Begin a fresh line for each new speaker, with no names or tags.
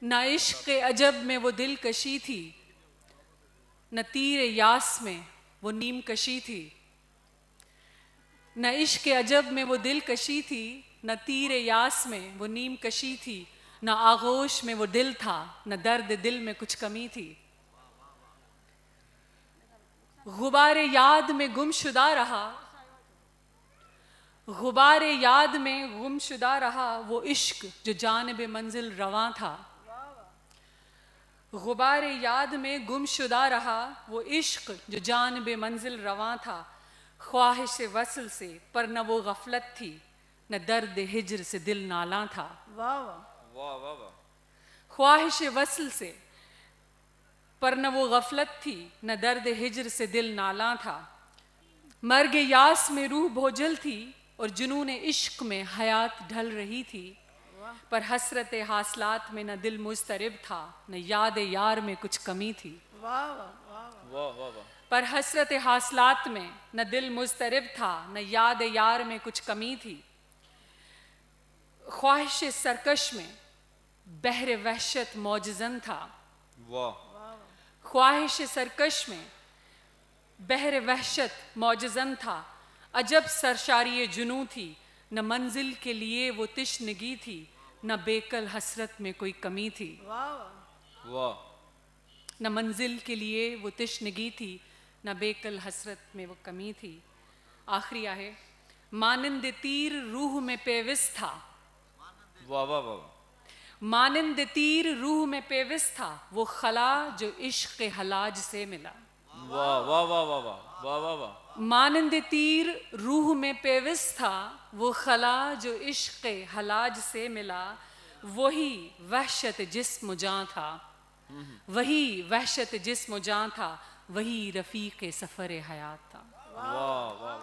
न इश्क अजब में वो दिल कशी थी, न तीर यास में वो नीम कशी थी। न इश्क अजब में वो दिल कशी थी, न तीर यास में वो नीम कशी थी। न आगोश में वो दिल था, न दर्द दिल में कुछ कमी थी। गुबारे याद में गुमशुदा रहा, गुबारे याद में गुमशुदा रहा वो इश्क जो जानिब मंजिल रवां था। गुबारे याद में गुमशुदा रहा वो इश्क जो जानिब मंजिल रवां था। ख्वाहिश वसल से पर न वो गफलत थी, न दर्द हिजर से दिल नाला था।
वाह वाह वाह वाह वाह।
ख्वाहिश वसल से पर न वो गफलत थी, न दर्द हिजर से दिल नाला था। मर्ग यास में रूह बोझल थी और जुनून इश्क में हयात ढल रही थी। पर हसरत हासलात में न दिल मुस्तरिब था, न याद यार में कुछ कमी थी।
वाह वाह वाह वाह वाह।
पर हसरत हासलात में न दिल मुस्तरिब था, न याद यार में कुछ कमी थी। ख्वाहिश सरकश में बहर वहशत मौजज़न था।
वाह।
ख्वाहिश सरकश में बहर वहशत मौजज़न था। अजब सरशारी जुनू थी, न मंजिल के लिए वो तिश्नगी थी, न बेकल हसरत में कोई कमी थी।
वाह वाह।
न मंजिल के लिए वो तिश्नगी थी, न बेकल हसरत में वो कमी थी। आखिरी आहे, मानिंद तीर रूह में पेविस था।
वाह वाह वाह।
मानिंद तीर रूह में पेविस था वो खला जो इश्क हलाज से मिला।
वाह वाह वाह वाह वाह वाह वाह वाह।
मानिंद तीर रूह में पेविस था वो खला जो इश्क हलाज से मिला। वही वहशत जिस्म जां था, वही वहशत जिस्म जां था, वही रफ़ीक़ सफ़र हयात था।
वाह वाह।